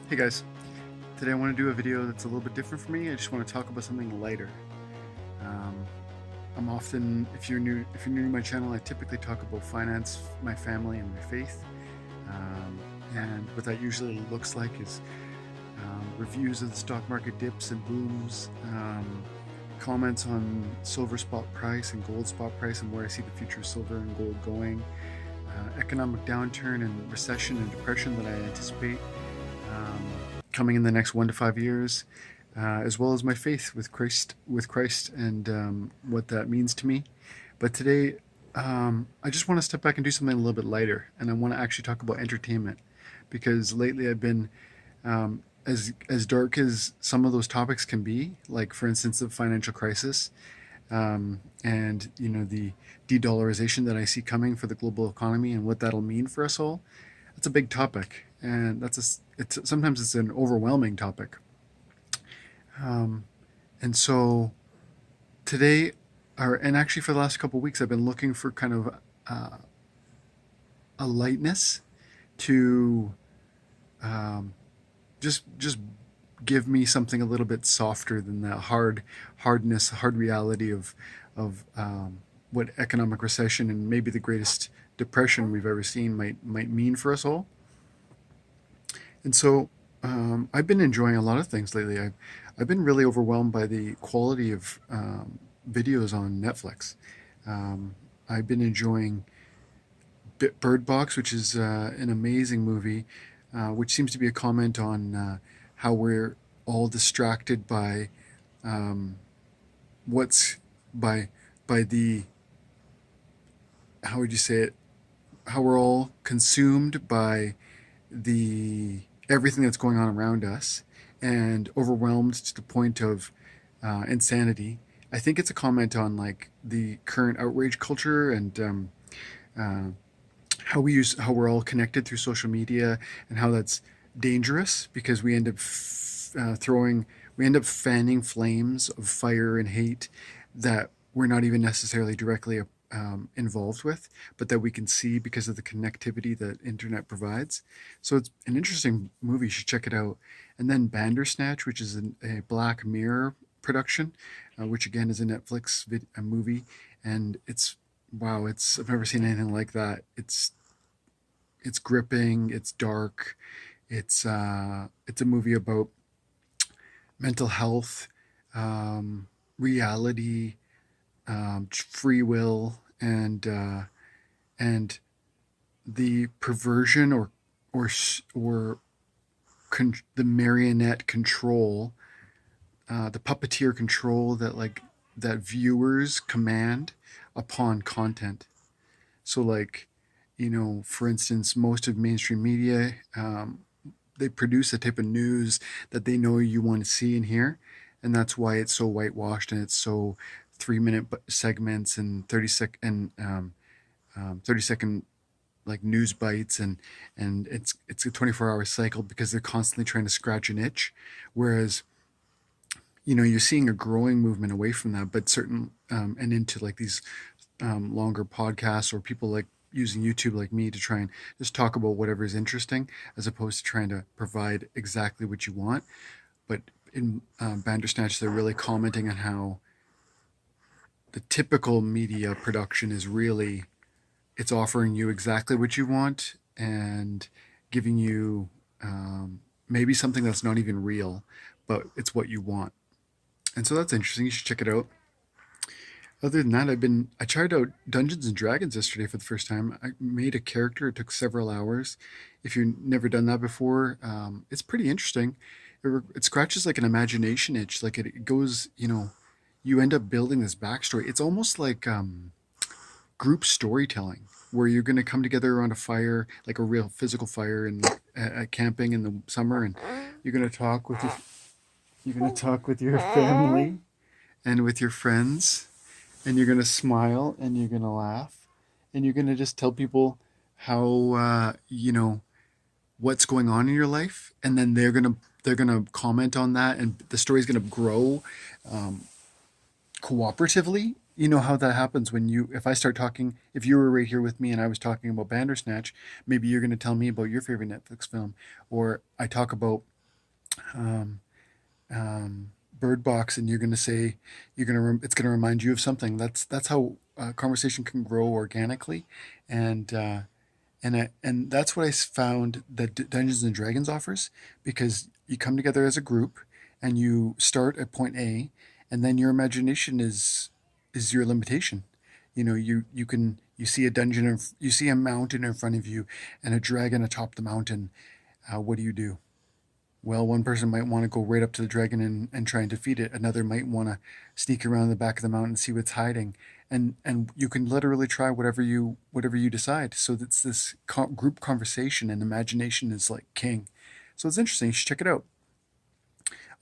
Hey guys, today I want to do a video that's a little bit different for me. I just want to talk about something lighter. Um, I'm often, if you're new to my channel, I typically talk about finance, my family, and my faith. And what that usually looks like is reviews of the stock market dips and booms, comments on silver spot price and gold spot price and where I see the future of silver and gold going, economic downturn and recession and depression that I anticipate um, coming in the next 1 to 5 years, as well as my faith with Christ, and what that means to me. But today, I just want to step back and do something a little bit lighter, and I want to actually talk about entertainment, because lately I've been as dark as some of those topics can be, like for instance the financial crisis, and the de-dollarization that I see coming for the global economy and what that'll mean for us all. That's a big topic, and sometimes it's an overwhelming topic. Um, and so today, and actually for the last couple of weeks, I've been looking for kind of uh, a lightness to um, just give me something a little bit softer than that hard reality of what economic recession and maybe the greatest depression we've ever seen might mean for us all. And so I've been enjoying a lot of things lately. I've been really overwhelmed by the quality of videos on Netflix. Um, I've been enjoying Bird Box, which is an amazing movie, which seems to be a comment on how we're all distracted by um, what's by the, how would you say it, how we're all consumed by the everything that's going on around us and overwhelmed to the point of insanity. I think it's a comment on like the current outrage culture and uh, how we're all connected through social media, and how that's dangerous because we end up fanning flames of fire and hate that we're not even necessarily directly involved with, but that we can see because of the connectivity that internet provides. So it's an interesting movie. You should check it out. And then Bandersnatch, which is a Black Mirror production, which again is a a movie, and it's wow. It's I've never seen anything like that. It's gripping. It's dark. It's a movie about mental health, reality, free will, and the perversion or or the marionette control, the puppeteer control that viewers command upon content. So like, for instance, most of mainstream media, they produce a type of news that they know you want to see and hear, and that's why it's so whitewashed and it's so 3 minute segments and 30-second like news bites, and it's a 24-hour cycle because they're constantly trying to scratch an itch, whereas you're seeing a growing movement away from that, but certain and into like these longer podcasts, or people like using YouTube like me to try and just talk about whatever is interesting, as opposed to trying to provide exactly what you want. But in Bandersnatch, they're really commenting on how the typical media production is really, it's offering you exactly what you want and giving you maybe something that's not even real, but it's what you want. And so that's interesting. You should check it out. Other than that, I tried out Dungeons and Dragons yesterday for the first time. I made a character. It took several hours. If you've never done that before, it's pretty interesting. It scratches like an imagination itch. Like it goes, you end up building this backstory. It's almost like group storytelling, where you're going to come together around a fire, like a real physical fire, and at camping in the summer, and you're going to talk with your family and with your friends, and you're going to smile and you're going to laugh, and you're going to just tell people how what's going on in your life, and then they're going to comment on that, and the story's going to grow um, cooperatively. You know how that happens when if I start talking, if you were right here with me and I was talking about Bandersnatch, maybe you're going to tell me about your favorite Netflix film, or I talk about um, bird box, and you're going to say it's going to remind you of something. That's how conversation can grow organically, and and that's what I found that Dungeons and Dragons offers, because you come together as a group and you start at point A, and then your imagination is your limitation. You see a dungeon, you see a mountain in front of you, and a dragon atop the mountain. What do you do? Well, one person might want to go right up to the dragon and try and defeat it. Another might want to sneak around the back of the mountain and see what's hiding. And you can literally try whatever you decide. So it's this group conversation, and imagination is like king. So it's interesting. You should check it out.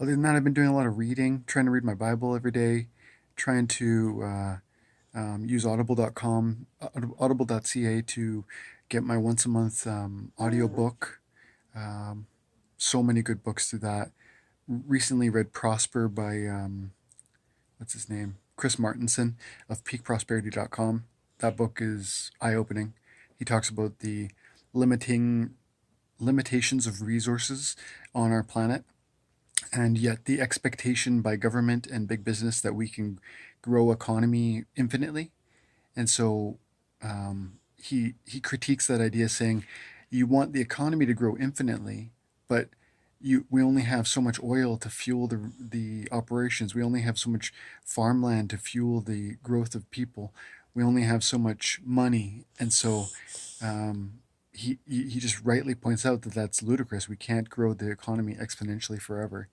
Other than that, I've been doing a lot of reading, trying to read my Bible every day, trying to use audible.com, audible.ca to get my once a month audio book. So many good books through that. Recently read Prosper by what's his name? Chris Martenson of peakprosperity.com. That book is eye-opening. He talks about the limitations of resources on our planet, and yet the expectation by government and big business that we can grow economy infinitely. And so he critiques that idea, saying you want the economy to grow infinitely, but we only have so much oil to fuel the operations. We only have so much farmland to fuel the growth of people. We only have so much money, and so he just rightly points out that that's ludicrous. We can't grow the economy exponentially forever,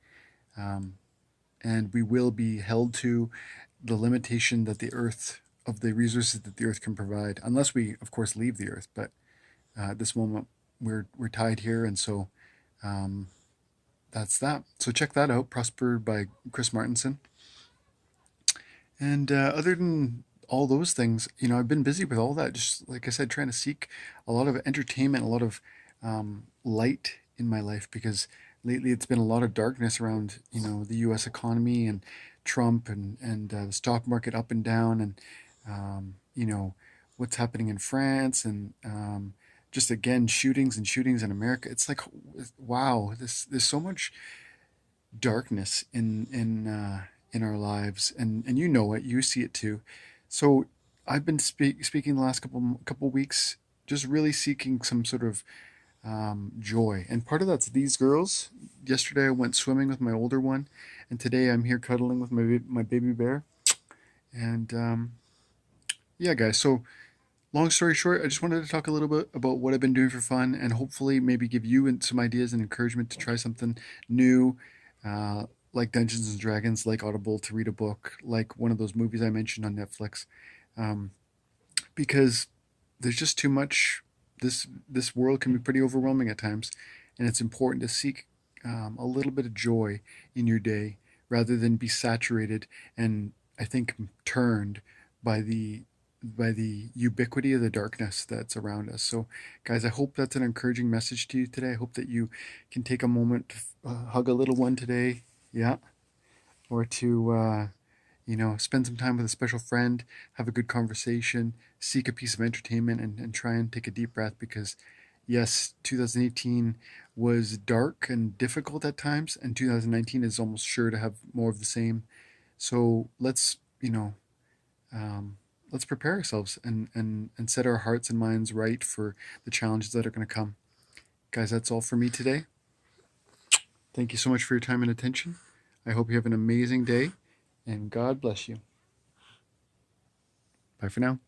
and we will be held to the limitation that the earth of the resources that the earth can provide, unless we, of course, leave the earth. But at this moment, we're tied here, and so. That's that. So check that out, Prosper by Chris Martenson. And other than all those things, I've been busy with all that. Just like I said, trying to seek a lot of entertainment, a lot of light in my life, because lately it's been a lot of darkness around, the U.S. economy and Trump and the stock market up and down, and what's happening in France, and just again shootings and shootings in America. It's like, wow, there's so much darkness in our lives, and it, you see it too. So I've been speaking the last couple weeks, just really seeking some sort of joy, and part of that's these girls. Yesterday I went swimming with my older one, and today I'm here cuddling with my baby bear, and yeah, guys. So long story short, I just wanted to talk a little bit about what I've been doing for fun, and hopefully maybe give you some ideas and encouragement to try something new, uh, like Dungeons and Dragons, like Audible, to read a book, like one of those movies I mentioned on Netflix, um, because there's just too much. This world can be pretty overwhelming at times, and it's important to seek a little bit of joy in your day rather than be saturated and, I think, turned by the ubiquity of the darkness that's around us. So, guys, I hope that's an encouraging message to you today. I hope that you can take a moment to hug a little one today, yeah, or to spend some time with a special friend, have a good conversation, seek a piece of entertainment, and try and take a deep breath, because yes, 2018 was dark and difficult at times, and 2019 is almost sure to have more of the same. So um, let's prepare ourselves and set our hearts and minds right for the challenges that are going to come. Guys, that's all for me today. Thank you so much for your time and attention. I hope you have an amazing day, and God bless you. Bye for now.